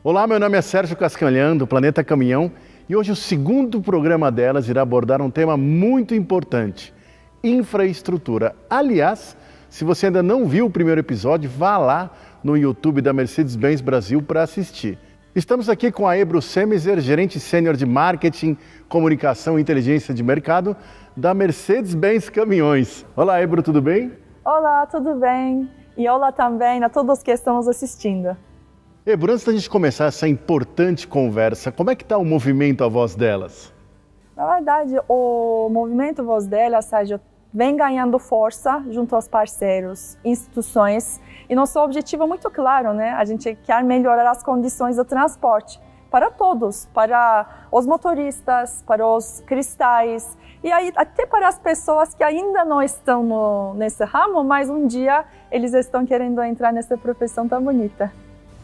Olá, meu nome é Sérgio Cascanhã, do Planeta Caminhão, e hoje o segundo programa delas irá abordar um tema muito importante: infraestrutura. Aliás, se você ainda não viu o primeiro episódio, vá lá no YouTube da Mercedes-Benz Brasil para assistir. Estamos aqui com a Ebru Semizer, gerente sênior de marketing, comunicação e inteligência de mercado da Mercedes-Benz Caminhões. Olá, Ebru, tudo bem? Olá, tudo bem? E olá também a todos que estamos assistindo. Ebru, antes da gente começar essa importante conversa, como é que está o movimento A Voz Delas? Na verdade, o movimento Voz Delas, Sérgio, vem ganhando força junto aos parceiros, instituições, e nosso objetivo é muito claro, né? A gente quer melhorar as condições do transporte para todos, para os motoristas, para os cristais, e aí até para as pessoas que ainda não estão nesse ramo, mas um dia eles estão querendo entrar nessa profissão tão bonita.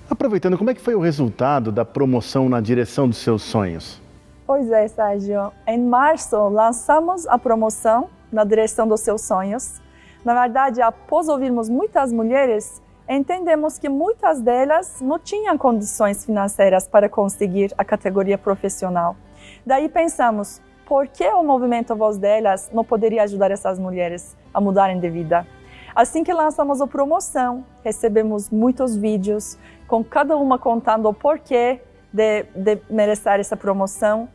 Aproveitando, como é que foi o resultado da promoção na direção dos seus sonhos? Pois é, Sérgio. Em março, lançamos a promoção na direção dos seus sonhos. Na verdade, após ouvirmos muitas mulheres, entendemos que muitas delas não tinham condições financeiras para conseguir a categoria profissional. Daí pensamos, por que o movimento Voz Delas não poderia ajudar essas mulheres a mudarem de vida? Assim que lançamos a promoção, recebemos muitos vídeos, com cada uma contando o porquê de merecer essa promoção.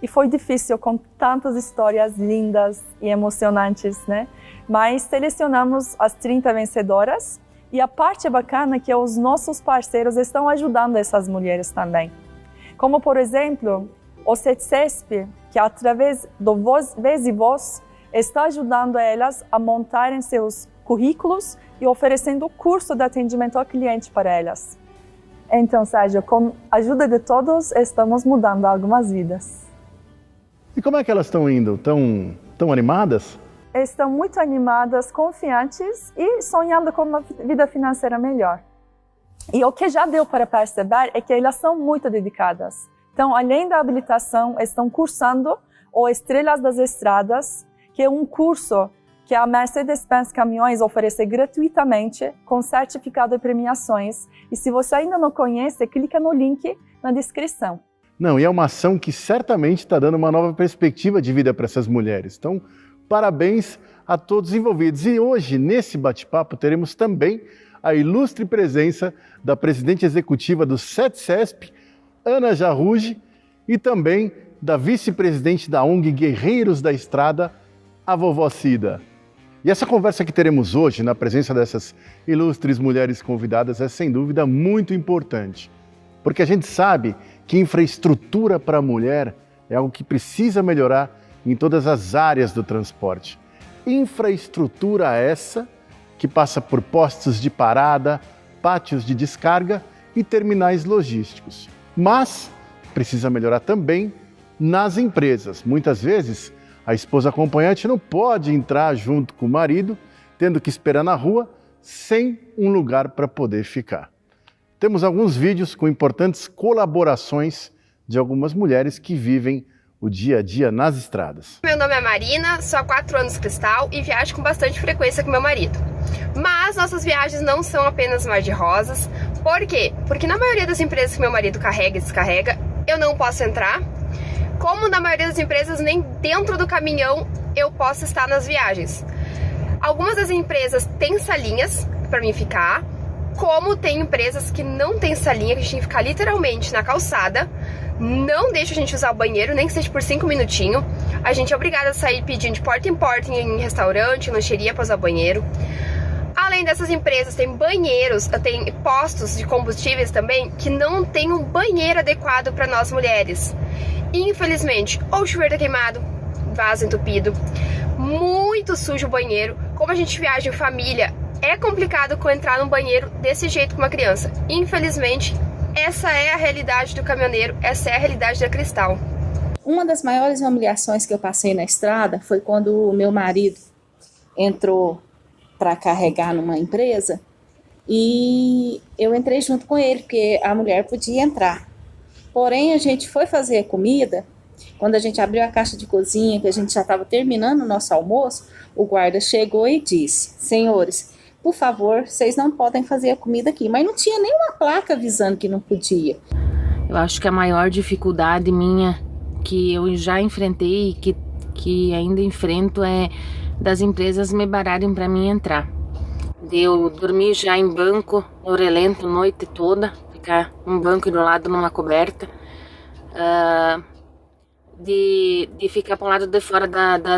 E foi difícil, com tantas histórias lindas e emocionantes, né? Mas selecionamos as 30 vencedoras e a parte bacana é que os nossos parceiros estão ajudando essas mulheres também. Como, por exemplo, o CETCESP, que através do Vez e Voz está ajudando elas a montarem seus currículos e oferecendo curso de atendimento ao cliente para elas. Então, Sérgio, com a ajuda de todos, estamos mudando algumas vidas. E como é que elas estão indo? Tão animadas? Estão muito animadas, confiantes e sonhando com uma vida financeira melhor. E o que já deu para perceber é que elas são muito dedicadas. Então, além da habilitação, estão cursando o Estrelas das Estradas, que é um curso que a Mercedes-Benz Caminhões oferece gratuitamente, com certificado e premiações. E se você ainda não conhece, clica no link na descrição. Não, e é uma ação que certamente está dando uma nova perspectiva de vida para essas mulheres. Então, parabéns a todos envolvidos. E hoje, nesse bate-papo, teremos também a ilustre presença da presidente executiva do CETCESP, Ana Jarruge, e também da vice-presidente da ONG Guerreiros da Estrada, a vovó Cida. E essa conversa que teremos hoje, na presença dessas ilustres mulheres convidadas, é sem dúvida muito importante. Porque a gente sabe que infraestrutura para a mulher é algo que precisa melhorar em todas as áreas do transporte. Infraestrutura essa que passa por postos de parada, pátios de descarga e terminais logísticos. Mas precisa melhorar também nas empresas. Muitas vezes, a esposa acompanhante não pode entrar junto com o marido, tendo que esperar na rua, sem um lugar para poder ficar. Temos alguns vídeos com importantes colaborações de algumas mulheres que vivem o dia a dia nas estradas. Meu nome é Marina, sou há 4 anos cristal e viajo com bastante frequência com meu marido. Mas nossas viagens não são apenas mar de rosas. Por quê? Porque na maioria das empresas que meu marido carrega e descarrega, eu não posso entrar. Como na maioria das empresas, nem dentro do caminhão eu posso estar nas viagens. Algumas das empresas têm salinhas para mim ficar, como tem empresas que não tem salinha, que a gente tem que ficar literalmente na calçada, não deixa a gente usar o banheiro, nem que seja por 5 minutinhos. A gente é obrigado a sair pedindo de porta em porta em restaurante, em lancheria para usar o banheiro. Além dessas empresas, tem banheiros, tem postos de combustíveis também, que não tem um banheiro adequado para nós mulheres. Infelizmente, ou o chuveiro tá queimado, vaso entupido, muito sujo o banheiro. Como a gente viaja em família, é complicado entrar num banheiro desse jeito com uma criança. Infelizmente, essa é a realidade do caminhoneiro, essa é a realidade da Cristal. Uma das maiores humilhações que eu passei na estrada foi quando o meu marido entrou para carregar numa empresa e eu entrei junto com ele, porque a mulher podia entrar. Porém, a gente foi fazer a comida, quando a gente abriu a caixa de cozinha, que a gente já estava terminando o nosso almoço, o guarda chegou e disse: senhores, por favor, vocês não podem fazer a comida aqui. Mas não tinha nenhuma placa avisando que não podia. Eu acho que a maior dificuldade minha que eu já enfrentei e que ainda enfrento é das empresas me bararem para mim entrar. De eu dormir já em banco, orelento, noite toda, ficar um banco do lado numa coberta, de ficar para o lado de fora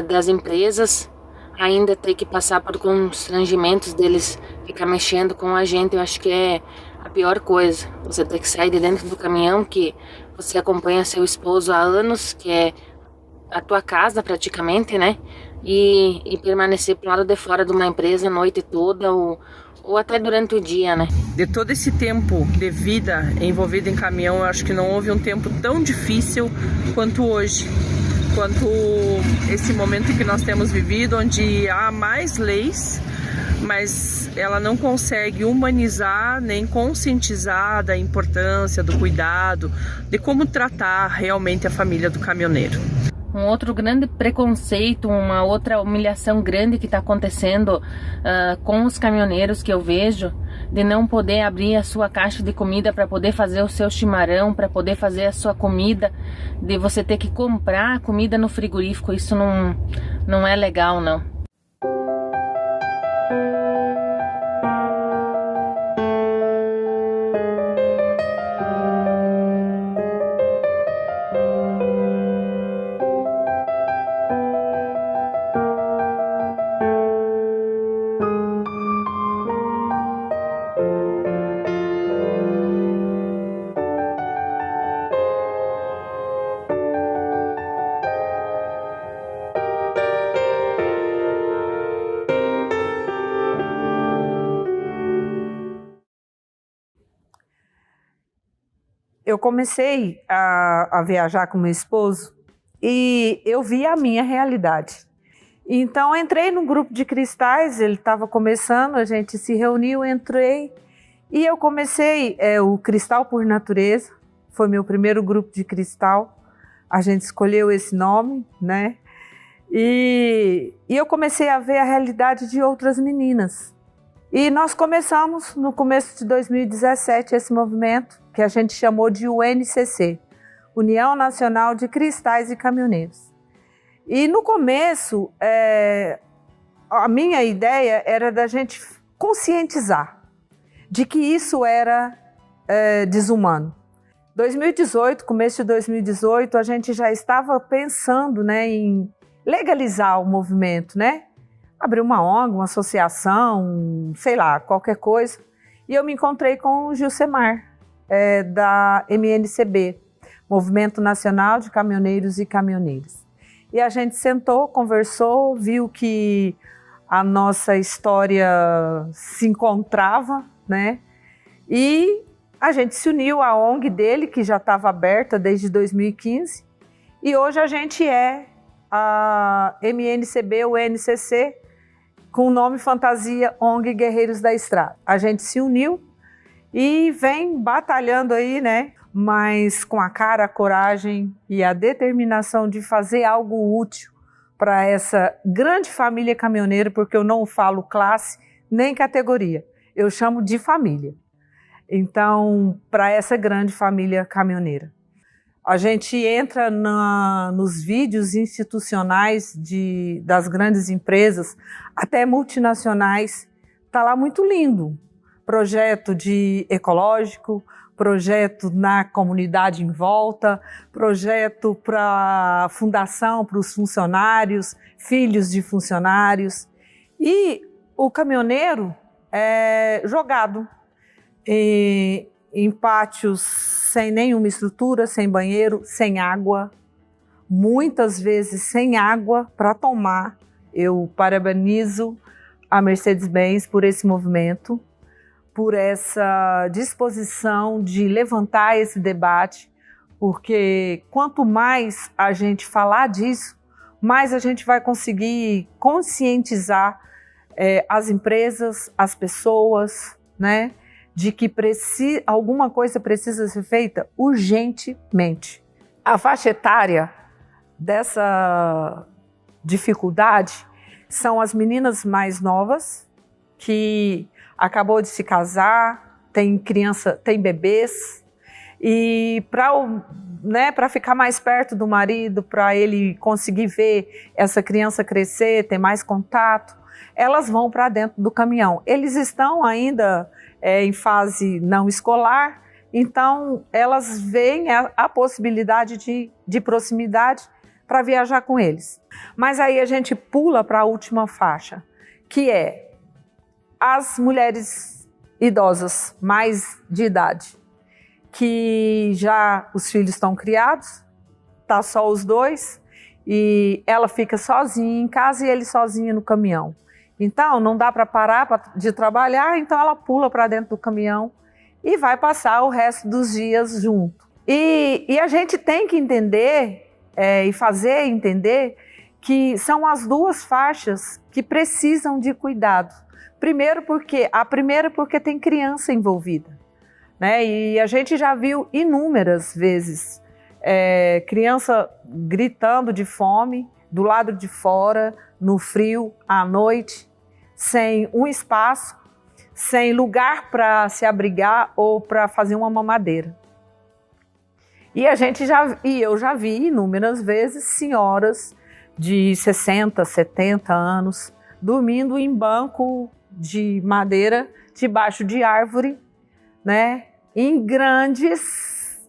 das empresas, ainda ter que passar por constrangimentos deles ficar mexendo com a gente. Eu acho que é a pior coisa. Você ter que sair de dentro do caminhão que você acompanha seu esposo há anos, que é a tua casa praticamente, né? E permanecer pro lado de fora de uma empresa a noite toda ou até durante o dia, né? De todo esse tempo de vida envolvido em caminhão, eu acho que não houve um tempo tão difícil quanto hoje. Quanto esse momento que nós temos vivido, onde há mais leis, mas ela não consegue humanizar nem conscientizar da importância, do cuidado, de como tratar realmente a família do caminhoneiro. Um outro grande preconceito, uma outra humilhação grande que está acontecendo com os caminhoneiros que eu vejo, de não poder abrir a sua caixa de comida para poder fazer o seu chimarrão, para poder fazer a sua comida, de você ter que comprar comida no frigorífico. Isso não é legal, não. Eu comecei a viajar com meu esposo e eu vi a minha realidade. Então, entrei num grupo de cristais, ele estava começando, a gente se reuniu, entrei e eu comecei o Cristal por Natureza, foi meu primeiro grupo de cristal, a gente escolheu esse nome, né? E eu comecei a ver a realidade de outras meninas. E nós começamos, no começo de 2017, esse movimento, que a gente chamou de UNCC, União Nacional de Cristais e Caminhoneiros. E no começo, a minha ideia era da gente conscientizar de que isso era desumano. 2018, começo de 2018, a gente já estava pensando, né, em legalizar o movimento, né? Abrir uma ONG, uma associação, sei lá, qualquer coisa. E eu me encontrei com o Gilcemar, da MNCB, Movimento Nacional de Caminhoneiros e Caminhoneiras. E a gente sentou, conversou, viu que a nossa história se encontrava, né? E a gente se uniu à ONG dele, que já estava aberta desde 2015, e hoje a gente é a MNCB, o NCC, com o nome fantasia ONG Guerreiros da Estrada. A gente se uniu e vem batalhando aí, né? Mas com a cara, a coragem e a determinação de fazer algo útil para essa grande família caminhoneira, porque eu não falo classe nem categoria, eu chamo de família. Então, para essa grande família caminhoneira. A gente entra nos vídeos institucionais das grandes empresas, até multinacionais, está lá muito lindo. Projeto de ecológico, projeto na comunidade em volta, projeto para fundação para os funcionários, filhos de funcionários. E o caminhoneiro é jogado em pátios sem nenhuma estrutura, sem banheiro, sem água, muitas vezes sem água para tomar. Eu parabenizo a Mercedes-Benz por esse movimento, por essa disposição de levantar esse debate, porque quanto mais a gente falar disso, mais a gente vai conseguir conscientizar as empresas, as pessoas, né? De que alguma coisa precisa ser feita urgentemente. A faixa etária dessa dificuldade são as meninas mais novas, que acabou de se casar, tem criança, tem bebês, E para ficar mais perto do marido, para ele conseguir ver essa criança crescer, ter mais contato, elas vão para dentro do caminhão. Eles estão ainda em fase não escolar, então elas veem a possibilidade de proximidade para viajar com eles. Mas aí a gente pula para a última faixa, que é as mulheres idosas, mais de idade, que já os filhos estão criados, tá só os dois, e ela fica sozinha em casa e ele sozinho no caminhão. Então, não dá para parar de trabalhar, então ela pula para dentro do caminhão e vai passar o resto dos dias junto. E a gente tem que entender e fazer entender que são as duas faixas que precisam de cuidado. Primeiro porque tem criança envolvida. Né? E a gente já viu inúmeras vezes criança gritando de fome do lado de fora, no frio, à noite, sem um espaço, sem lugar para se abrigar ou para fazer uma mamadeira. E eu já vi inúmeras vezes senhoras de 60, 70 anos dormindo em banco de madeira debaixo de árvore, né? Em grandes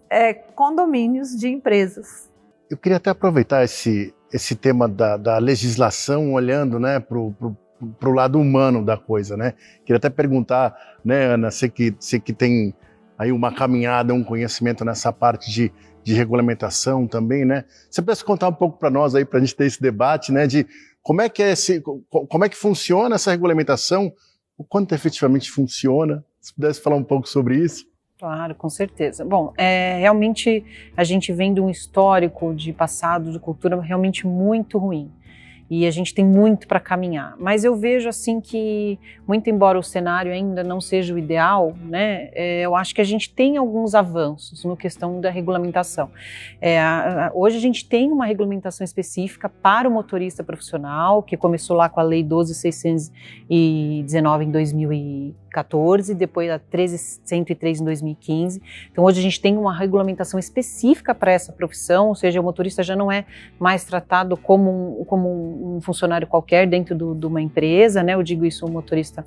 condomínios de empresas. Eu queria até aproveitar esse tema da legislação, olhando, né, para o lado humano da coisa, né? Queria até perguntar, né, Ana, você que tem aí uma caminhada, um conhecimento nessa parte de regulamentação também, né? Você pudesse contar um pouco para nós aí, para a gente ter esse debate, né, de como é que funciona essa regulamentação, o quanto efetivamente funciona. Se pudesse falar um pouco sobre isso. Claro, com certeza. Bom, realmente a gente vem de um histórico de passado, de cultura realmente muito ruim. E a gente tem muito para caminhar. Mas eu vejo assim que, muito embora o cenário ainda não seja o ideal, né, eu acho que a gente tem alguns avanços na questão da regulamentação. Hoje a gente tem uma regulamentação específica para o motorista profissional, que começou lá com a Lei 12.619 em 2014, depois a 13.103 em 2015. Então hoje a gente tem uma regulamentação específica para essa profissão, ou seja, o motorista já não é mais tratado como um funcionário qualquer dentro de uma empresa, né? Eu digo isso, um motorista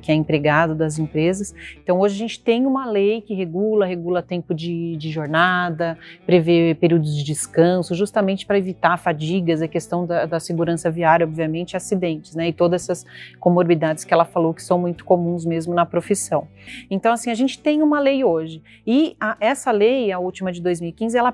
que é empregado das empresas. Então hoje a gente tem uma lei que regula tempo de jornada, prevê períodos de descanso, justamente para evitar fadigas, a questão da segurança viária, obviamente, acidentes, né? E todas essas comorbidades que ela falou que são muito comuns mesmo na profissão. Então, assim, a gente tem uma lei hoje. E essa lei, a última de 2015, ela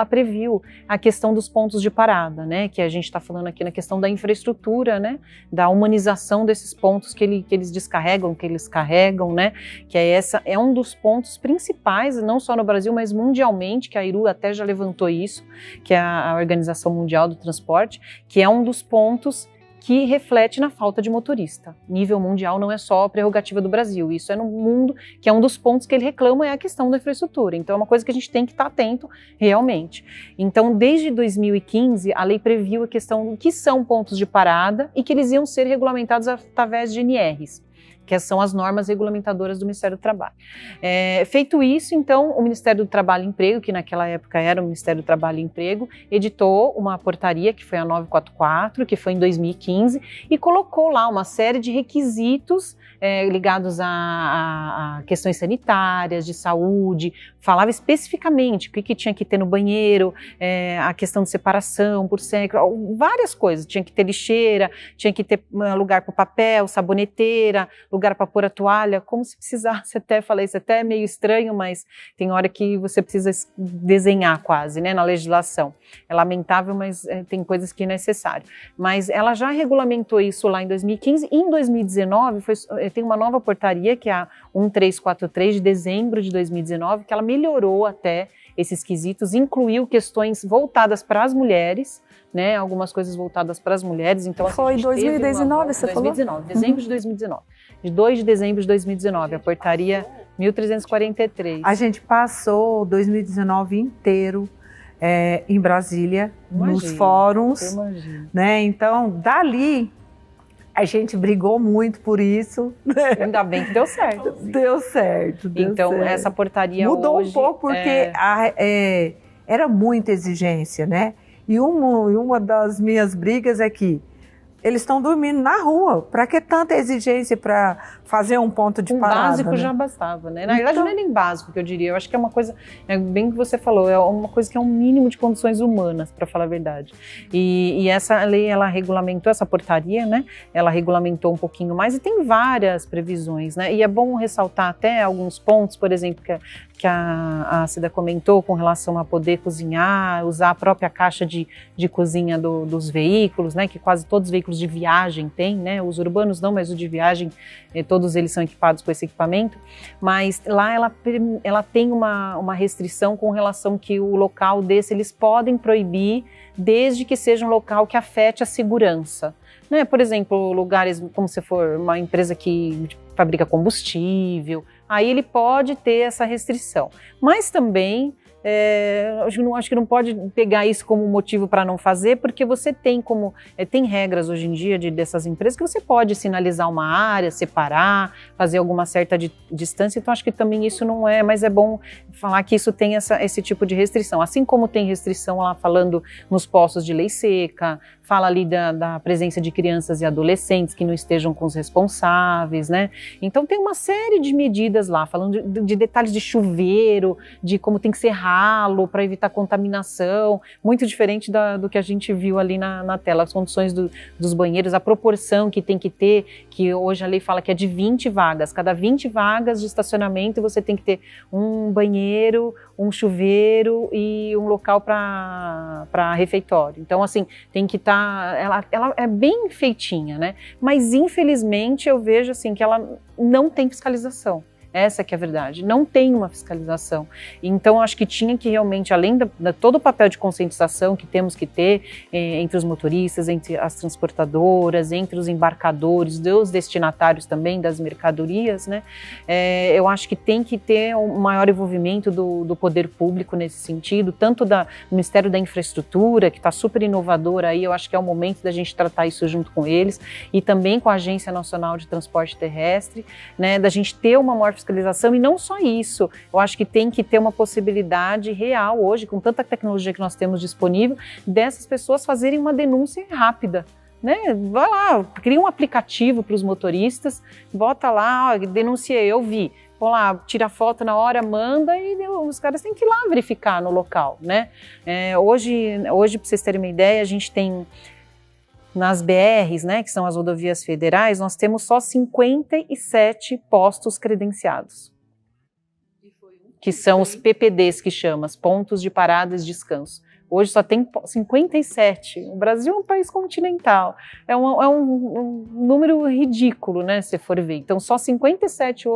previu a questão dos pontos de parada, né? Que a gente está falando aqui na questão da infraestrutura, né? Da humanização desses pontos que eles descarregam, que eles carregam, né? Que é um dos pontos principais, não só no Brasil, mas mundialmente, que a IRU até já levantou isso, que é a Organização Mundial do Transporte, que é um dos pontos que reflete na falta de motorista. Nível mundial não é só a prerrogativa do Brasil, isso é no mundo, que é um dos pontos que ele reclama, é a questão da infraestrutura. Então é uma coisa que a gente tem que estar atento realmente. Então desde 2015 a lei previu a questão do que são pontos de parada e que eles iam ser regulamentados através de NRs, que são as normas regulamentadoras do Ministério do Trabalho. Feito isso, então, o Ministério do Trabalho e Emprego, que naquela época era o Ministério do Trabalho e Emprego, editou uma portaria, que foi a 944, que foi em 2015, e colocou lá uma série de requisitos ligados a questões sanitárias, de saúde, falava especificamente o que tinha que ter no banheiro, a questão de separação por sexo, várias coisas, tinha que ter lixeira, tinha que ter lugar para o papel, saboneteira, lugar para pôr a toalha, como se precisasse até, falei, isso até é meio estranho, mas tem hora que você precisa desenhar quase, né, na legislação. É lamentável, mas tem coisas que é necessário. Mas ela já regulamentou isso lá em 2015 e em 2019 tem uma nova portaria, que é a 1343 de dezembro de 2019, que ela melhorou até esses quesitos, incluiu questões voltadas para as mulheres, né, algumas coisas voltadas para as mulheres. Então, assim, foi 2019, você falou? 2019, dezembro de 2019. De 2 de dezembro de 2019, a portaria 1343. A gente passou 2019 inteiro em Brasília, nos fóruns, né? Então, dali, A gente brigou muito por isso. Ainda bem que deu certo. Deu certo. Então, certo. essa portaria mudou hoje, um pouco porque era muita exigência, né? E uma das minhas brigas é que eles estão dormindo na rua. Para que tanta exigência para fazer um ponto de parada? Básico, né? Já bastava, né? Na verdade, não é nem básico que eu diria. Eu acho que é uma coisa, bem o que você falou, é uma coisa que é um mínimo de condições humanas, para falar a verdade. E essa lei, ela regulamentou, essa portaria, né? Ela regulamentou um pouquinho mais e tem várias previsões, né? E é bom ressaltar até alguns pontos, por exemplo, que a Cida comentou com relação a poder cozinhar, usar a própria caixa de cozinha dos veículos, né? Que quase todos os veículos de viagem têm, né? Os urbanos não, mas o de viagem, todos eles são equipados com esse equipamento. Mas lá ela tem uma restrição com relação que o local desse eles podem proibir desde que seja um local que afete a segurança. Né? Por exemplo, lugares como se for uma empresa que fabrica combustível, aí ele pode ter essa restrição. Mas também, acho que não pode pegar isso como motivo para não fazer, porque você tem tem regras hoje em dia dessas empresas que você pode sinalizar uma área, separar, fazer alguma certa distância, então acho que também isso não é, mas é bom falar que isso tem esse tipo de restrição, assim como tem restrição lá falando nos postos de lei seca, fala ali da presença de crianças e adolescentes que não estejam com os responsáveis, né? Então tem uma série de medidas lá, falando de detalhes de chuveiro, de como tem que ser ralo para evitar contaminação, muito diferente do que a gente viu ali na tela, as condições dos banheiros, a proporção que tem que ter, que hoje a lei fala que é de 20 vagas, cada 20 vagas de estacionamento você tem que ter um banheiro, um chuveiro e um local para refeitório. Então, assim, tem que estar, ela é bem feitinha, né? Mas, infelizmente, eu vejo, assim, que ela não tem fiscalização. Essa que é a verdade, não tem uma fiscalização. Então, acho que tinha que realmente, além de todo o papel de conscientização que temos que ter entre os motoristas, entre as transportadoras, entre os embarcadores, dos destinatários também das mercadorias, né? Eu acho que tem que ter um maior envolvimento do poder público nesse sentido, tanto do Ministério da Infraestrutura, que está super inovador aí, eu acho que é o momento da gente tratar isso junto com eles, e também com a Agência Nacional de Transporte Terrestre, né, da gente ter uma maior fiscalização, e não só isso, eu acho que tem que ter uma possibilidade real hoje, com tanta tecnologia que nós temos disponível, dessas pessoas fazerem uma denúncia rápida, né? Vai lá, cria um aplicativo para os motoristas, bota lá, denunciei, eu vi, vou lá, tira foto na hora, manda, e os caras têm que ir lá verificar no local, né? Hoje, para vocês terem uma ideia, a gente tem nas BRs, né, que são as rodovias federais, nós temos só 57 postos credenciados, que são os PPDs, que chamam, pontos de parada e descanso. Hoje só tem 57. O Brasil é um país continental. É um número ridículo, né, se for ver. Então, só 57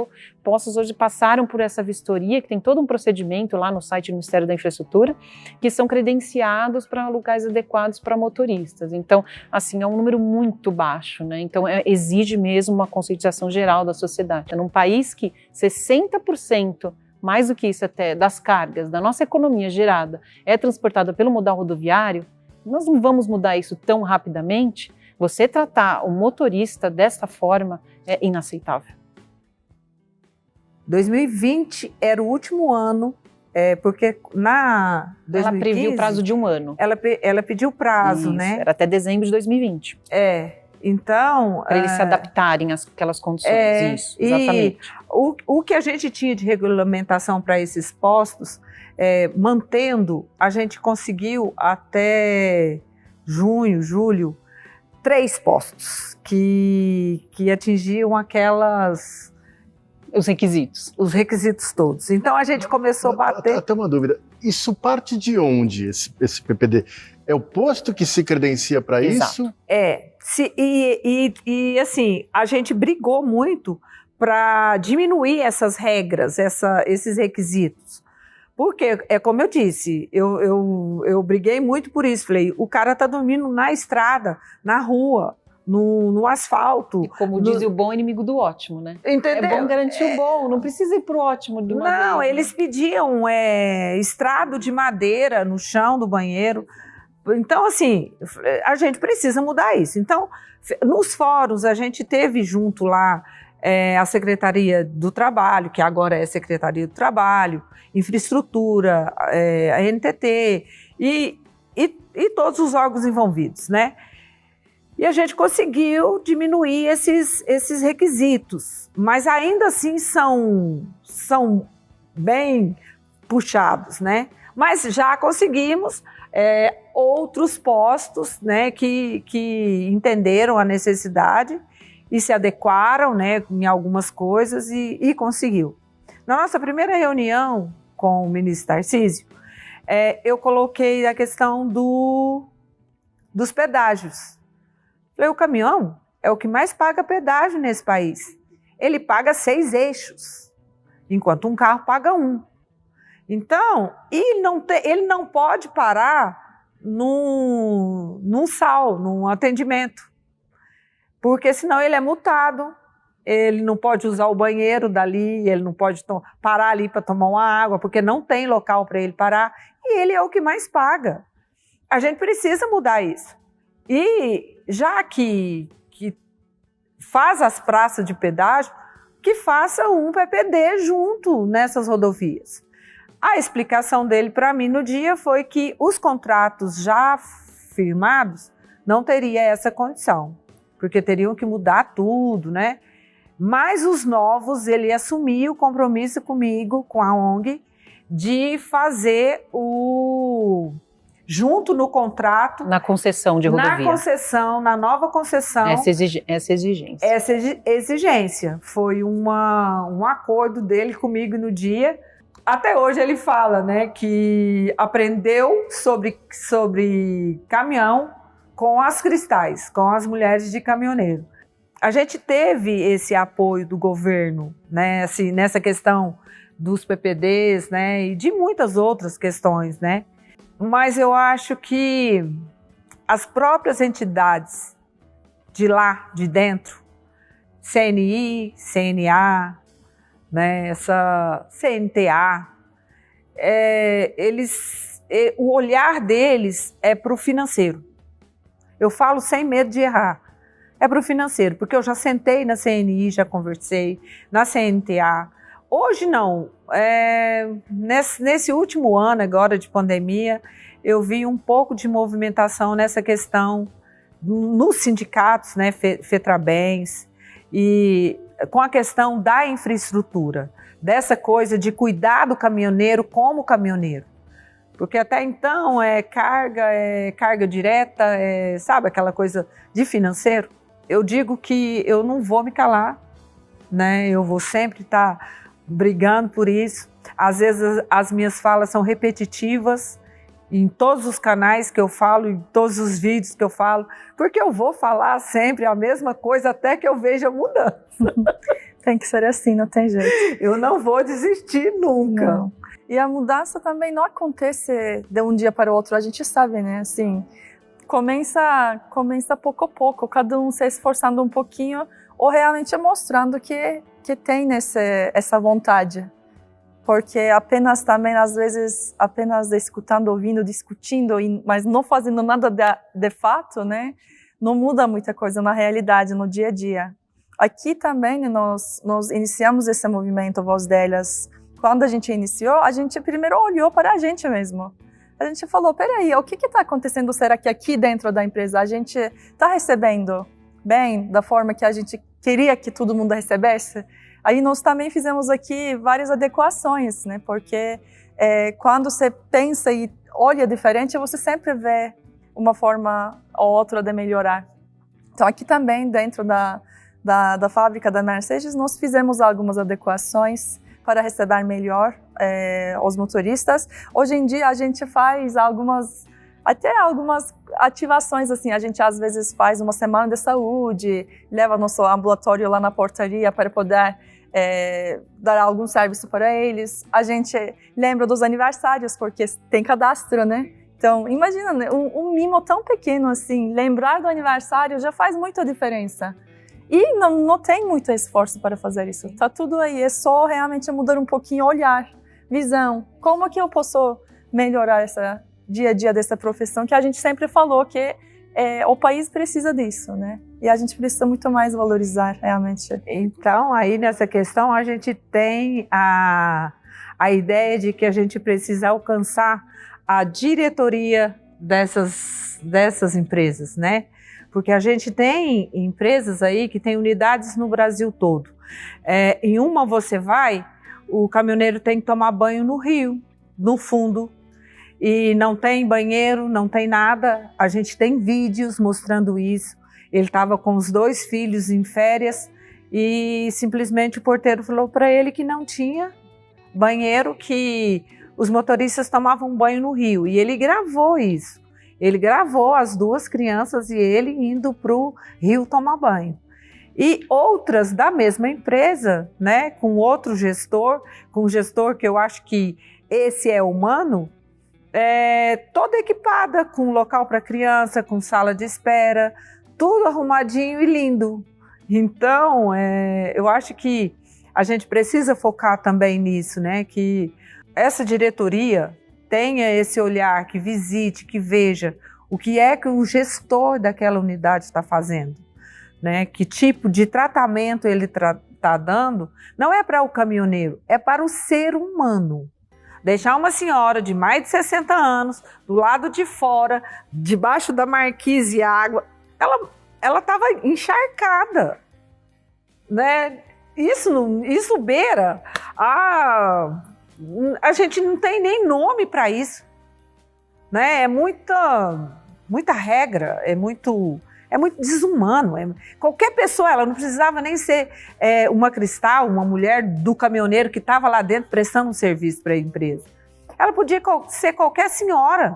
postos hoje passaram por essa vistoria, que tem todo um procedimento lá no site do Ministério da Infraestrutura, que são credenciados para locais adequados para motoristas. Então, assim, é um número muito baixo, né? Então, exige mesmo uma conscientização geral da sociedade. É num país que 60%, mais do que isso até, das cargas da nossa economia gerada é transportada pelo modal rodoviário, nós não vamos mudar isso tão rapidamente. Você tratar o motorista dessa forma é inaceitável. 2020 era o último ano, porque na 2015... Ela previu o prazo de um ano. Ela pediu prazo, isso, né? Era até dezembro de 2020. Então... Para eles se adaptarem àquelas condições, isso, exatamente. O que a gente tinha de regulamentação para esses postos, mantendo, a gente conseguiu até junho, julho, 3 postos que atingiam os requisitos todos. Então a gente começou a bater... Até uma dúvida, isso parte de onde, esse PPD? É o posto que se credencia para isso? E assim, a gente brigou muito para diminuir essas regras, esses requisitos. Porque, como eu disse, eu briguei muito por isso. Falei, o cara está dormindo na estrada, na rua, no asfalto. E como diz o bom inimigo do ótimo, né? Entendeu? É bom garantir o bom, não precisa ir pro ótimo de uma vez. Não, eles pediam estrado de madeira no chão do banheiro. Então, assim, a gente precisa mudar isso. Então, nos fóruns, a gente teve junto lá a Secretaria do Trabalho, que agora é Secretaria do Trabalho, Infraestrutura, a NTT e todos os órgãos envolvidos, né? E a gente conseguiu diminuir esses requisitos, mas ainda assim são bem puxados, né? Mas já conseguimos outros postos, né, que entenderam a necessidade e se adequaram, né, em algumas coisas e conseguiu. Na nossa primeira reunião com o ministro Tarcísio, eu coloquei a questão dos pedágios. Falei, o caminhão é o que mais paga pedágio nesse país. Ele paga 6 eixos, enquanto um carro paga 1. Então, ele não pode parar num SAL, num atendimento, porque senão ele é multado, ele não pode usar o banheiro dali, ele não pode parar ali para tomar uma água, porque não tem local para ele parar, e ele é o que mais paga. A gente precisa mudar isso. E já que faz as praças de pedágio, que faça um PPD junto nessas rodovias. A explicação dele para mim no dia foi que os contratos já firmados não teria essa condição, porque teriam que mudar tudo, né? Mas os novos, ele assumiu o compromisso comigo, com a ONG, de fazer junto no contrato... Na concessão de rodovia. Na concessão, na nova concessão. Essa exigência. Essa exigência. Foi um acordo dele comigo no dia. Até hoje ele fala, né, que aprendeu sobre caminhão com as Cristais, com as mulheres de caminhoneiro. A gente teve esse apoio do governo, né, assim, nessa questão dos PPDs, né, e de muitas outras questões, né. Mas eu acho que as próprias entidades de lá, de dentro, CNI, CNA, né, essa CNTA, o olhar deles é para o financeiro. Eu falo sem medo de errar. É para o financeiro, porque eu já sentei na CNI, já conversei, na CNTA. Hoje não. Nesse último ano agora de pandemia, eu vi um pouco de movimentação nessa questão nos sindicatos, né, FETRABENS, e com a questão da infraestrutura, dessa coisa de cuidar do caminhoneiro como caminhoneiro. Porque até então é carga direta, sabe, aquela coisa de financeiro. Eu digo que eu não vou me calar, né? Eu vou sempre estar brigando por isso. Às vezes as minhas falas são repetitivas em todos os canais que eu falo, em todos os vídeos que eu falo, porque eu vou falar sempre a mesma coisa até que eu veja mudança. Tem que ser assim, não tem jeito. Eu não vou desistir nunca. Não. E a mudança também não acontece de um dia para o outro, a gente sabe, né? Assim, começa pouco a pouco, cada um se esforçando um pouquinho ou realmente mostrando que tem essa vontade. Porque apenas também, às vezes, apenas escutando, ouvindo, discutindo, mas não fazendo nada de fato, né? Não muda muita coisa na realidade, no dia a dia. Aqui também nós iniciamos esse movimento Voz Delas. Quando a gente iniciou, a gente primeiro olhou para a gente mesmo. A gente falou, peraí, o que está acontecendo? Será que aqui dentro da empresa a gente está recebendo bem, da forma que a gente queria que todo mundo recebesse? Aí nós também fizemos aqui várias adequações, né? Porque quando você pensa e olha diferente, você sempre vê uma forma ou outra de melhorar. Então aqui também, dentro da fábrica da Mercedes, nós fizemos algumas adequações para receber melhor os motoristas. Hoje em dia a gente faz algumas ativações, assim, a gente às vezes faz uma semana de saúde, leva nosso ambulatório lá na portaria para poder dar algum serviço para eles. A gente lembra dos aniversários, porque tem cadastro, né? Então, imagina, né? Um mimo tão pequeno assim, lembrar do aniversário já faz muita diferença. E não tem muito esforço para fazer isso. Tá tudo aí, é só realmente mudar um pouquinho o olhar, visão. Como que eu posso melhorar dia a dia dessa profissão, que a gente sempre falou que o país precisa disso, né? E a gente precisa muito mais valorizar, realmente. Então, aí nessa questão, a gente tem a ideia de que a gente precisa alcançar a diretoria dessas empresas, né? Porque a gente tem empresas aí que tem unidades no Brasil todo. Em uma você vai, o caminhoneiro tem que tomar banho no rio, no fundo, e não tem banheiro, não tem nada. A gente tem vídeos mostrando isso. Ele estava com os 2 filhos em férias e simplesmente o porteiro falou para ele que não tinha banheiro, que os motoristas tomavam banho no rio. E ele gravou isso. Ele gravou as 2 crianças e ele indo para o rio tomar banho. E outras da mesma empresa, né, com outro gestor, com um gestor que eu acho que esse é humano, toda equipada, com local para criança, com sala de espera, tudo arrumadinho e lindo. Então, eu acho que a gente precisa focar também nisso, né, que essa diretoria tenha esse olhar, que visite, que veja o que é que o gestor daquela unidade está fazendo, né? Que tipo de tratamento ele está dando, não é para o caminhoneiro, é para o ser humano. Deixar uma senhora de mais de 60 anos, do lado de fora, debaixo da marquise e água, ela estava encharcada, né? Isso beira a gente não tem nem nome para isso, né? É muita regra, é muito desumano. Qualquer pessoa, ela não precisava nem ser uma cristal, uma mulher do caminhoneiro que estava lá dentro prestando um serviço para a empresa. Ela podia ser qualquer senhora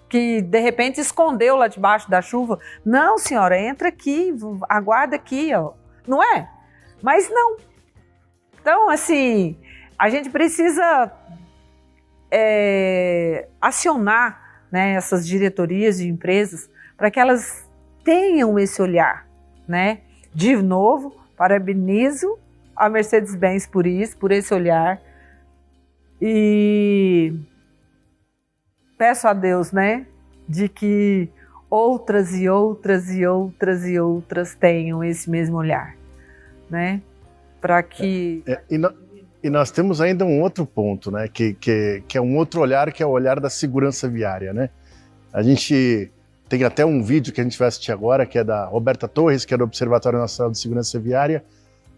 que de repente escondeu lá debaixo da chuva. Não, senhora, entra aqui, aguarda aqui, ó. Não é? Mas não. Então, assim, a gente precisa acionar, né, essas diretorias de empresas para que elas tenham esse olhar, né? De novo, parabenizo a Mercedes-Benz por isso, por esse olhar, e peço a Deus, né, de que outras e outras e outras e outras tenham esse mesmo olhar, né? Para que... E nós temos ainda um outro ponto, né, que é um outro olhar, que é o olhar da segurança viária, né? A gente tem até um vídeo que a gente vai assistir agora, que é da Roberta Torres, que é do Observatório Nacional de Segurança Viária,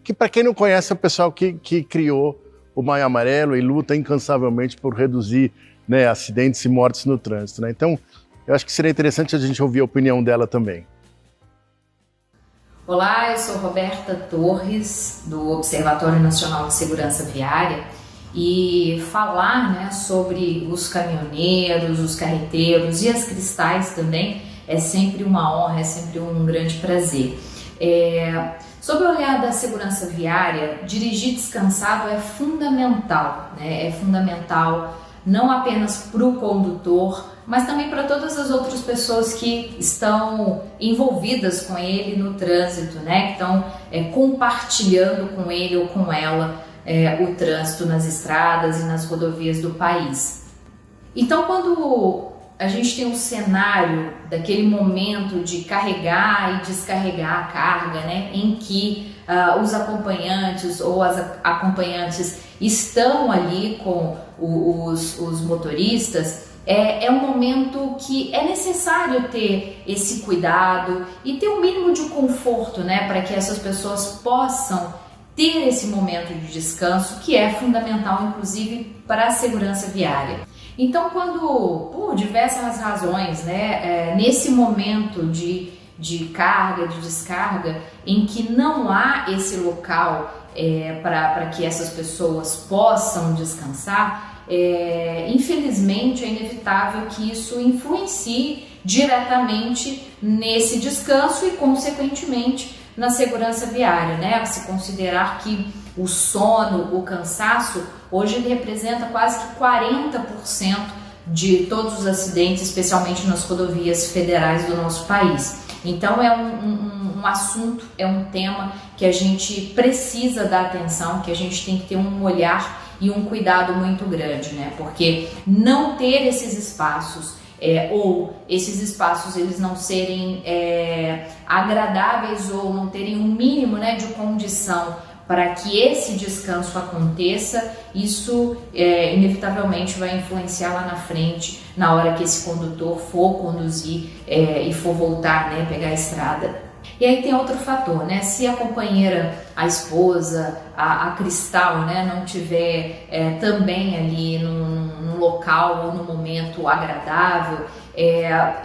que, para quem não conhece, é o pessoal que criou o Maio Amarelo e luta incansavelmente por reduzir, né, acidentes e mortes no trânsito, né? Então, eu acho que seria interessante a gente ouvir a opinião dela também. Olá, eu sou Roberta Torres, do Observatório Nacional de Segurança Viária, e falar, né, sobre os caminhoneiros, os carreteiros e as cristais também é sempre uma honra, é sempre um grande prazer. Sob o olhar da segurança viária, dirigir descansado é fundamental, né? É fundamental não apenas para o condutor, mas também para todas as outras pessoas que estão envolvidas com ele no trânsito, né? Que estão compartilhando com ele ou com ela o trânsito nas estradas e nas rodovias do país. Então, quando a gente tem um cenário daquele momento de carregar e descarregar a carga, né, em que os acompanhantes ou as acompanhantes estão ali com os motoristas, é um momento que é necessário ter esse cuidado e ter um mínimo de conforto, né, para que essas pessoas possam ter esse momento de descanso, que é fundamental, inclusive, para a segurança viária. Então, quando, por diversas razões, né, nesse momento de carga, de descarga, em que não há esse local para que essas pessoas possam descansar, infelizmente é inevitável que isso influencie diretamente nesse descanso e, consequentemente, na segurança viária, né? Se considerar que o sono, o cansaço, hoje ele representa quase que 40% de todos os acidentes, especialmente nas rodovias federais do nosso país. Então é um assunto, é um tema que a gente precisa dar atenção, que a gente tem que ter um olhar e um cuidado muito grande, né? Porque não ter esses espaços ou esses espaços eles não serem agradáveis ou não terem um mínimo, né, de condição para que esse descanso aconteça, isso inevitavelmente vai influenciar lá na frente, na hora que esse condutor for conduzir e for voltar, né, pegar a estrada. E aí tem outro fator, né? Se a companheira, a esposa, a Cristal, né, não tiver também ali no local ou no momento agradável,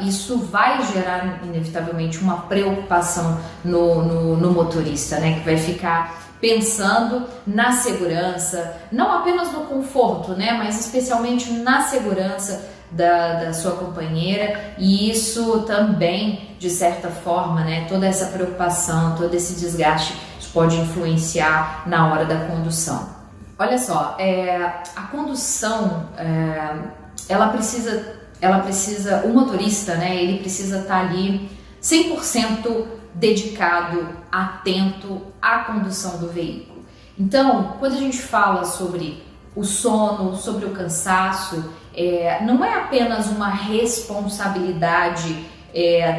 isso vai gerar inevitavelmente uma preocupação no motorista, né, que vai ficar pensando na segurança, não apenas no conforto, né, mas especialmente na segurança da sua companheira, e isso também, de certa forma, né, toda essa preocupação, todo esse desgaste, isso pode influenciar na hora da condução. Olha só, a condução, ela precisa, o motorista, né, ele precisa estar ali 100% dedicado, atento à condução do veículo. Então, quando a gente fala sobre o sono, sobre o cansaço, não é apenas uma responsabilidade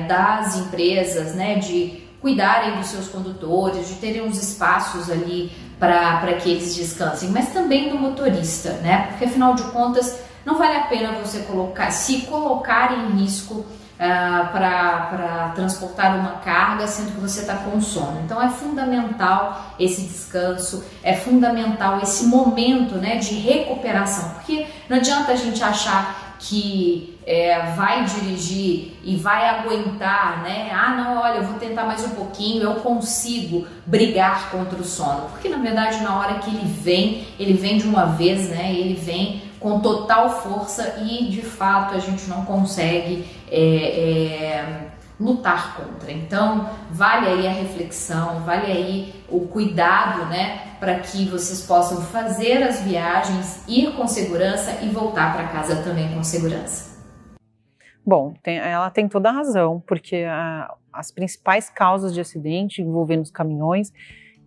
das empresas, né, de cuidarem dos seus condutores, de terem uns espaços ali para que eles descansem, mas também do motorista, né, porque afinal de contas não vale a pena você se colocar em risco para transportar uma carga, sendo que você está com sono. Então é fundamental esse descanso, é fundamental esse momento, né, de recuperação, porque não adianta a gente achar que vai dirigir e vai aguentar, né? Não, olha, eu vou tentar mais um pouquinho, eu consigo brigar contra o sono, porque na verdade na hora que ele vem de uma vez, né? Ele vem com total força e de fato a gente não consegue lutar contra. Então vale aí a reflexão, vale aí o cuidado, né, para que vocês possam fazer as viagens, ir com segurança e voltar para casa também com segurança. Bom, ela tem toda a razão, porque as principais causas de acidente envolvendo os caminhões,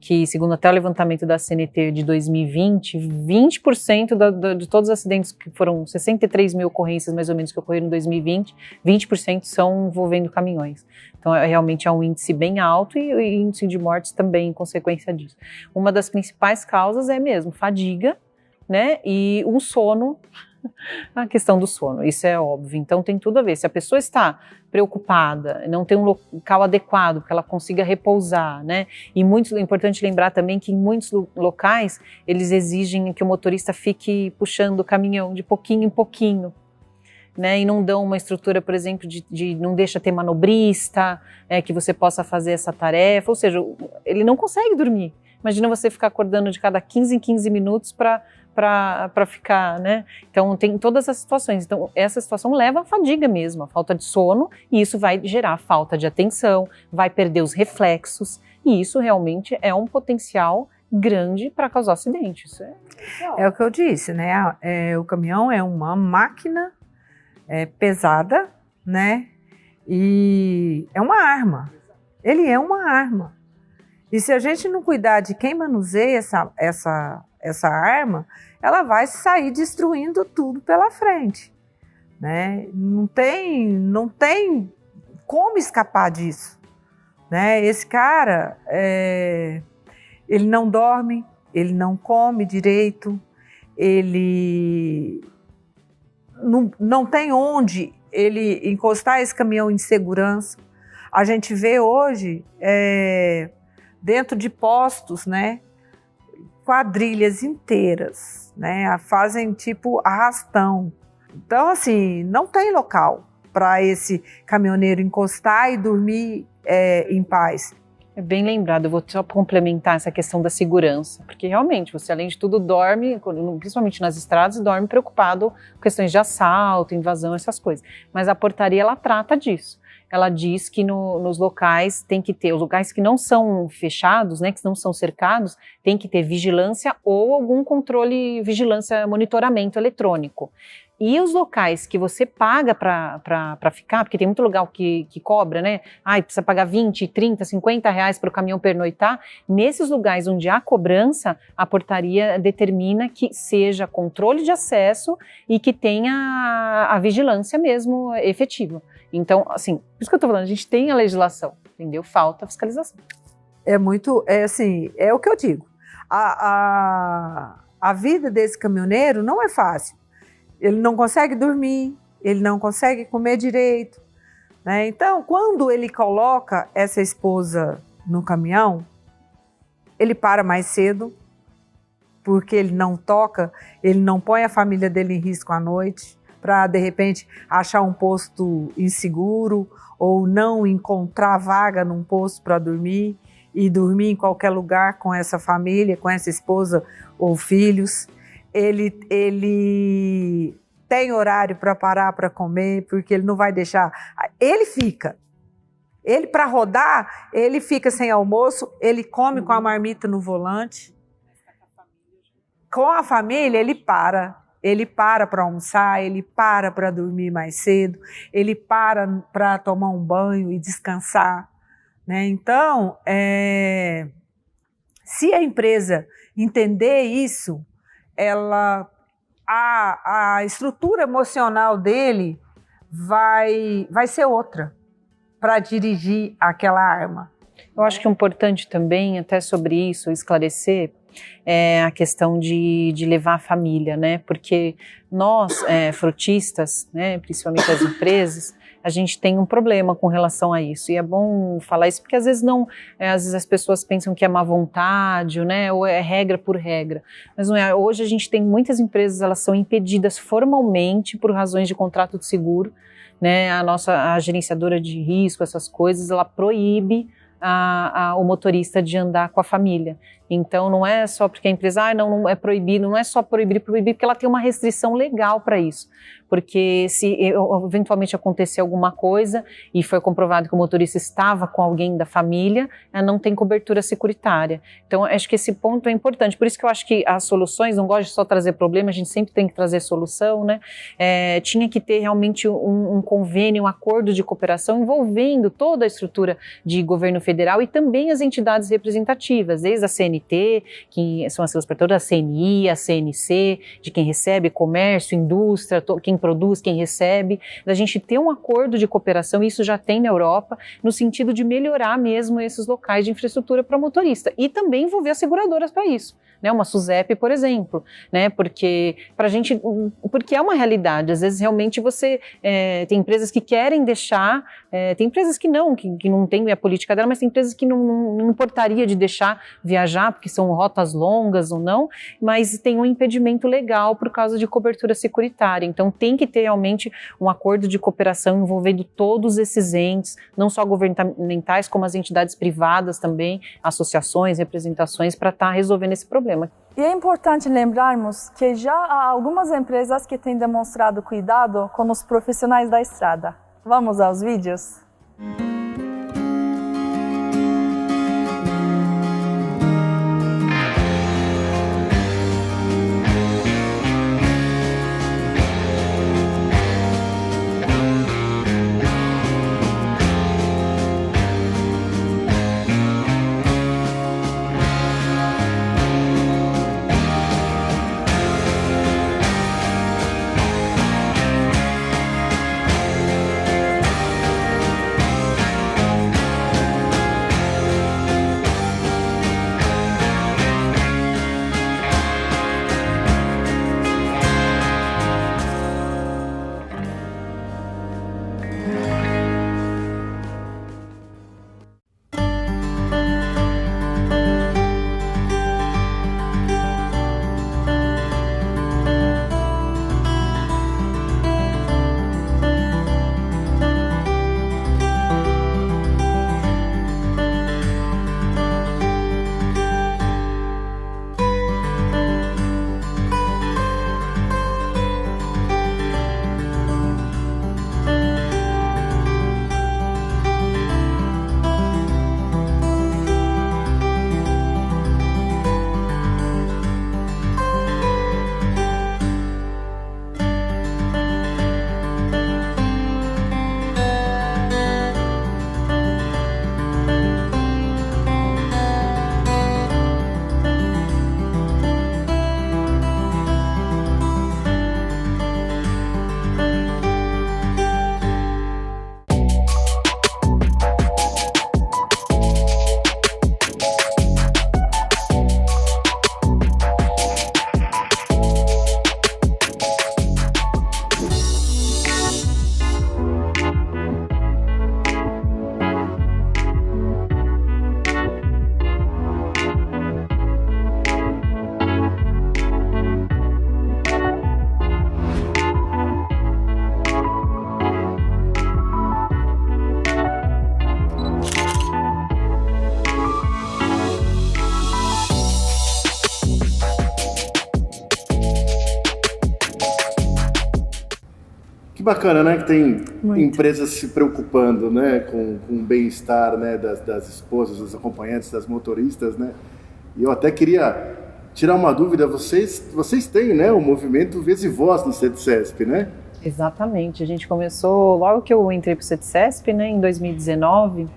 que segundo até o levantamento da CNT de 2020, 20% de todos os acidentes, que foram 63 mil ocorrências mais ou menos que ocorreram em 2020, 20% são envolvendo caminhões. Então realmente é um índice bem alto e o índice de mortes também em consequência disso. Uma das principais causas é mesmo fadiga, né, e um sono, a questão do sono, isso é óbvio. Então tem tudo a ver, se a pessoa está preocupada, não tem um local adequado para que ela consiga repousar, né? E é importante lembrar também que em muitos locais eles exigem que o motorista fique puxando o caminhão de pouquinho em pouquinho, né? E não dão uma estrutura, por exemplo, de não deixa ter manobrista, que você possa fazer essa tarefa, ou seja, ele não consegue dormir. Imagina você ficar acordando de cada 15 em 15 minutos para ficar, né? Então tem todas as situações. Então essa situação leva à fadiga mesmo, a falta de sono, e isso vai gerar falta de atenção, vai perder os reflexos, e isso realmente é um potencial grande para causar acidente. Isso é o que eu disse, né? O caminhão é uma máquina pesada, né? E é uma arma. Ele é uma arma. E se a gente não cuidar de quem manuseia essa arma, ela vai sair destruindo tudo pela frente, né? Não tem como escapar disso, né? Esse cara, ele não dorme, ele não come direito, ele não tem onde ele encostar esse caminhão em segurança. A gente vê hoje, dentro de postos, né, quadrilhas inteiras, né, fazem tipo arrastão. Então, assim, não tem local para esse caminhoneiro encostar e dormir em paz. É bem lembrado, eu vou só complementar essa questão da segurança, porque realmente você, além de tudo, dorme, principalmente nas estradas, dorme preocupado com questões de assalto, invasão, essas coisas. Mas a portaria, ela trata disso. Ela diz que nos locais tem que ter, os locais que não são fechados, né, que não são cercados, tem que ter vigilância ou algum controle, vigilância, monitoramento eletrônico. E os locais que você paga para ficar, porque tem muito lugar que cobra, né? Precisa pagar 20, 30, 50 reais para o caminhão pernoitar. Nesses lugares onde há cobrança, a portaria determina que seja controle de acesso e que tenha a vigilância mesmo efetiva. Então, assim, por isso que eu estou falando, a gente tem a legislação, entendeu? Falta a fiscalização. É o que eu digo. A vida desse caminhoneiro não é fácil. Ele não consegue dormir, ele não consegue comer direito, né? Então, quando ele coloca essa esposa no caminhão, ele para mais cedo, porque ele não toca, ele não põe a família dele em risco à noite, para, de repente, achar um posto inseguro ou não encontrar vaga num posto para dormir e dormir em qualquer lugar com essa família, com essa esposa ou filhos. Ele tem horário para parar para comer, porque ele não vai deixar. Ele para rodar, ele fica sem almoço, ele come com a marmita no volante. Com a família, ele para almoçar, ele para dormir mais cedo, ele para tomar um banho e descansar, né? Então, se a empresa entender isso, a estrutura emocional dele vai ser outra para dirigir aquela arma. Eu acho que é importante também, até sobre isso, esclarecer a questão de levar a família, né? Porque nós, frotistas, né, principalmente as empresas, a gente tem um problema com relação a isso, e é bom falar isso, porque às vezes as pessoas pensam que é má vontade, né, ou é regra por regra, mas não é. Hoje a gente tem muitas empresas, elas são impedidas formalmente por razões de contrato de seguro, né, a gerenciadora de risco, essas coisas, ela proíbe o motorista de andar com a família. Então não é só porque a empresa não é proibido, não é só proibir, porque ela tem uma restrição legal para isso. Porque se eventualmente acontecer alguma coisa e foi comprovado que o motorista estava com alguém da família, não tem cobertura securitária. Então acho que esse ponto é importante. Por isso que eu acho que as soluções, não gosto de só trazer problema, a gente sempre tem que trazer solução, né? Tinha que ter realmente um convênio, um acordo de cooperação envolvendo toda a estrutura de governo federal e também as entidades representativas, desde a CNT, que são as transportadoras, a CNI, a CNC, de quem recebe, comércio, indústria, quem produz, quem recebe, da gente ter um acordo de cooperação, isso já tem na Europa, no sentido de melhorar mesmo esses locais de infraestrutura para motorista e também envolver as seguradoras para isso, né? Uma SUSEP, por exemplo, né? Porque é uma realidade, às vezes realmente você tem empresas que querem deixar, tem empresas que não tem a política dela, mas tem empresas que não importaria de deixar viajar, porque são rotas longas ou não, mas tem um impedimento legal por causa de cobertura securitária. Então tem que ter realmente um acordo de cooperação envolvendo todos esses entes, não só governamentais, como as entidades privadas também, associações, representações, para estar resolvendo esse problema. E é importante lembrarmos que já há algumas empresas que têm demonstrado cuidado com os profissionais da estrada. Vamos aos vídeos? Que bacana, né? Que tem empresas se preocupando, né? Com o bem-estar, né? Das esposas, dos acompanhantes, das motoristas, né? E eu até queria tirar uma dúvida. Vocês têm, né? O movimento Vez e Voz no CETCESP, né? Exatamente. A gente começou logo que eu entrei para o CETCESP, né? Em 2019.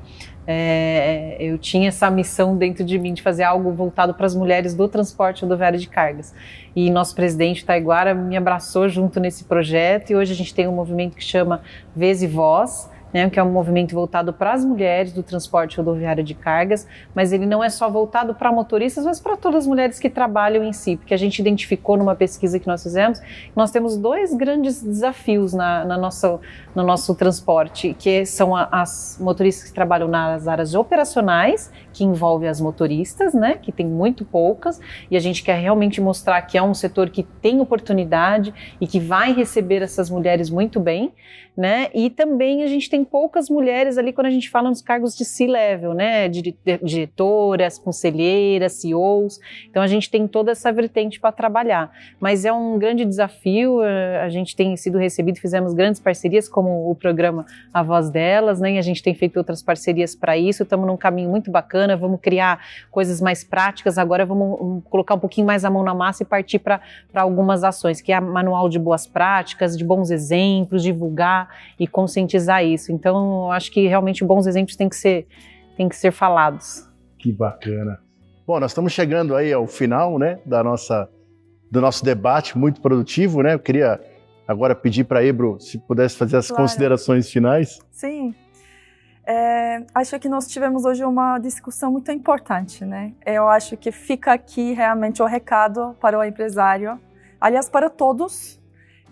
Eu tinha essa missão dentro de mim de fazer algo voltado para as mulheres do transporte rodoviário de cargas. E nosso presidente, Taiguara, me abraçou junto nesse projeto, e hoje a gente tem um movimento que chama Vez e Voz, né, que é um movimento voltado para as mulheres do transporte rodoviário de cargas, mas ele não é só voltado para motoristas, mas para todas as mulheres que trabalham em si, porque a gente identificou numa pesquisa que nós fizemos, nós temos 2 grandes desafios no nosso transporte, que são as motoristas que trabalham nas áreas operacionais, que envolve as motoristas, né, que tem muito poucas, e a gente quer realmente mostrar que é um setor que tem oportunidade e que vai receber essas mulheres muito bem, né, e também a gente tem poucas mulheres ali quando a gente fala nos cargos de C-level, né, diretoras, conselheiras, CEOs, então a gente tem toda essa vertente para trabalhar, mas é um grande desafio, a gente tem sido recebido, fizemos grandes parcerias como o programa A Voz Delas, né, e a gente tem feito outras parcerias para isso, estamos num caminho muito bacana, vamos criar coisas mais práticas, agora vamos colocar um pouquinho mais a mão na massa e partir para algumas ações, que é manual de boas práticas, de bons exemplos, divulgar e conscientizar isso. Então, eu acho que realmente bons exemplos têm que ser falados. Que bacana. Bom, nós estamos chegando aí ao final, né, do nosso debate muito produtivo, né? Eu queria agora pedir para a Ebro se pudesse fazer as considerações finais. Sim. Acho que nós tivemos hoje uma discussão muito importante, né? Eu acho que fica aqui realmente o recado para o empresário, aliás, para todos,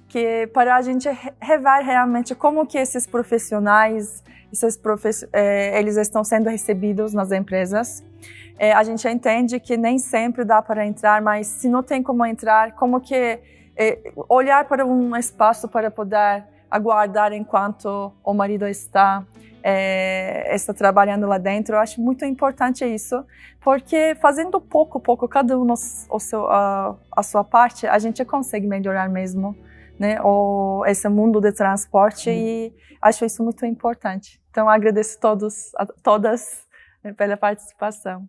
que para a gente rever realmente como que esses profissionais, eles estão sendo recebidos nas empresas. A gente entende que nem sempre dá para entrar, mas se não tem como entrar, como que olhar para um espaço para poder aguardar enquanto o marido está trabalhando lá dentro. Eu acho muito importante isso, porque fazendo pouco, cada um a sua parte, a gente consegue melhorar mesmo, né, esse mundo de transporte, e acho isso muito importante. Então, agradeço todas pela participação.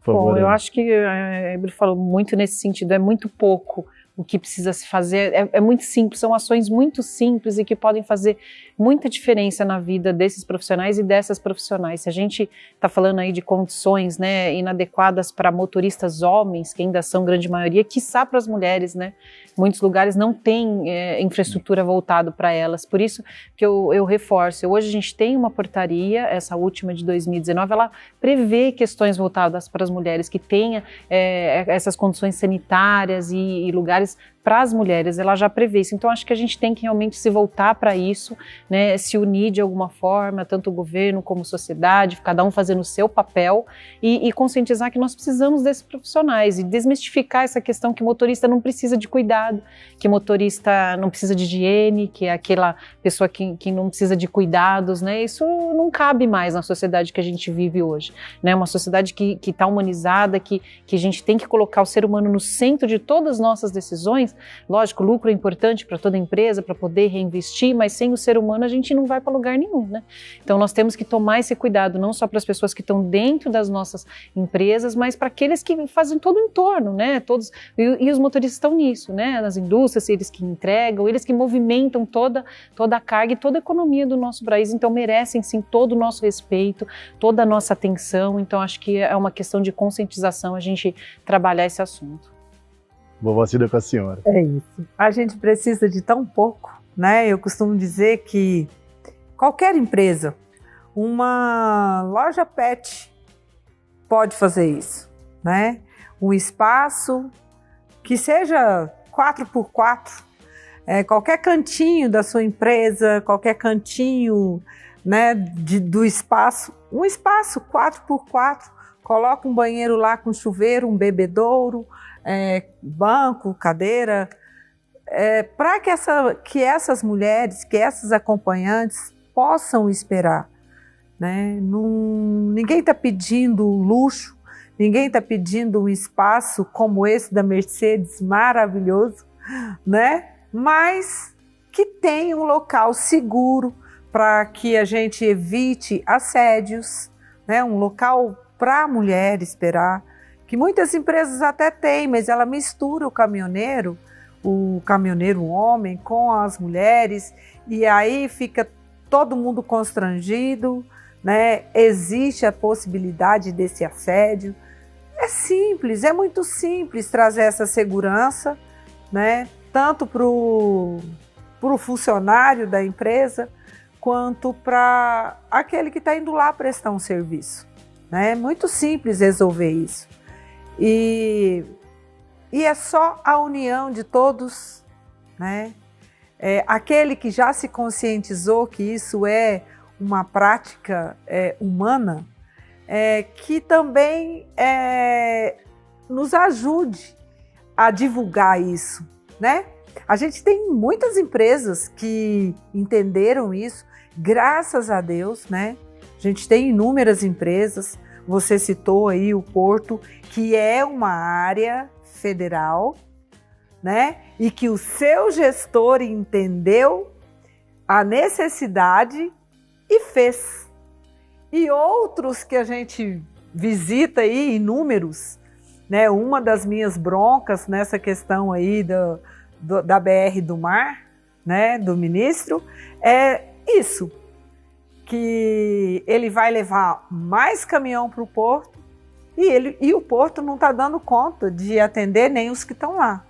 Bom, eu acho que a Ebro falou muito nesse sentido, é muito pouco o que precisa se fazer, é muito simples, são ações muito simples e que podem fazer muita diferença na vida desses profissionais e dessas profissionais. Se a gente está falando aí de condições, né, inadequadas para motoristas homens, que ainda são grande maioria, quiçá para as mulheres, né? Muitos lugares não têm infraestrutura voltada para elas, por isso que eu reforço. Hoje a gente tem uma portaria, essa última de 2019, ela prevê questões voltadas para as mulheres, que tenha essas condições sanitárias e lugares para as mulheres, ela já prevê isso. Então, acho que a gente tem que realmente se voltar para isso, né, se unir de alguma forma, tanto o governo como a sociedade, cada um fazendo o seu papel e conscientizar que nós precisamos desses profissionais e desmistificar essa questão que motorista não precisa de cuidado, que motorista não precisa de higiene, que é aquela pessoa que não precisa de cuidados, né? Isso não cabe mais na sociedade que a gente vive hoje, né? Uma sociedade que está humanizada, que a gente tem que colocar o ser humano no centro de todas as nossas decisões. Lógico, o lucro é importante para toda empresa, para poder reinvestir, mas sem o ser humano a gente não vai para lugar nenhum, né? Então nós temos que tomar esse cuidado, não só para as pessoas que estão dentro das nossas empresas, mas para aqueles que fazem todo o entorno, né? Todos, e os motoristas estão nisso, né? Nas indústrias, eles que entregam, eles que movimentam toda a carga e toda a economia do nosso país, então merecem sim todo o nosso respeito, toda a nossa atenção. Então acho que é uma questão de conscientização a gente trabalhar esse assunto. Vovó Cida, com a senhora. É isso. A gente precisa de tão pouco, né? Eu costumo dizer que qualquer empresa, uma loja pet pode fazer isso, né? Um espaço que seja 4x4, qualquer cantinho da sua empresa, qualquer cantinho, né, do espaço, um espaço 4x4, coloca um banheiro lá com chuveiro, um bebedouro, banco, cadeira, para que essas mulheres, que essas acompanhantes possam esperar, né? Ninguém está pedindo luxo, ninguém está pedindo um espaço como esse da Mercedes, maravilhoso, né? Mas que tenha um local seguro para que a gente evite assédios, né? Um local para a mulher esperar, que muitas empresas até têm, mas ela mistura o caminhoneiro homem com as mulheres, e aí fica todo mundo constrangido, né? Existe a possibilidade desse assédio. É simples, é muito simples trazer essa segurança, né? Tanto para o funcionário da empresa, quanto para aquele que está indo lá prestar um serviço, né? É muito simples resolver isso. E é só a união de todos, né? Aquele que já se conscientizou que isso é uma prática humana, que também nos ajude a divulgar isso, né? A gente tem muitas empresas que entenderam isso, graças a Deus, né? A gente tem inúmeras empresas, você citou aí o Porto, que é uma área federal, né? E que o seu gestor entendeu a necessidade e fez. E outros que a gente visita aí, inúmeros, né? Uma das minhas broncas nessa questão aí da BR do Mar, né? Do ministro, é isso, que ele vai levar mais caminhão para o Porto e o Porto não está dando conta de atender nem os que estão lá.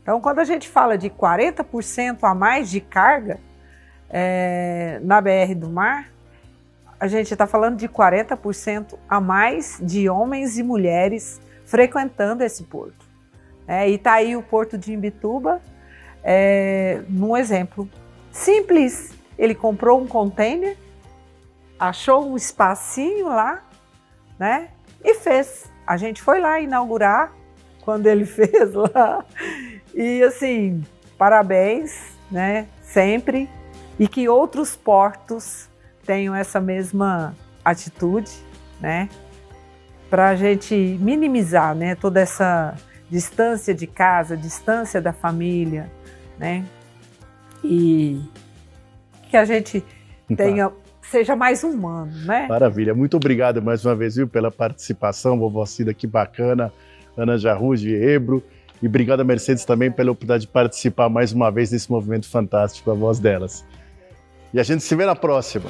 Então, quando a gente fala de 40% a mais de carga na BR do Mar, a gente está falando de 40% a mais de homens e mulheres frequentando esse porto. E está aí o Porto de Imbituba, num exemplo simples. Ele comprou um container, achou um espacinho lá, né? E fez. A gente foi lá inaugurar quando ele fez lá. E assim, parabéns, né? Sempre. E que outros portos tenham essa mesma atitude, né? Para a gente minimizar, né? Toda essa distância de casa, distância da família, né? E que a gente seja mais humano, né? Maravilha, muito obrigado mais uma vez, viu, pela participação, vovó Cida, que bacana, Ana Jarruge, Ebro, e obrigado a Mercedes também pela oportunidade de participar mais uma vez desse movimento fantástico, a voz delas. E a gente se vê na próxima.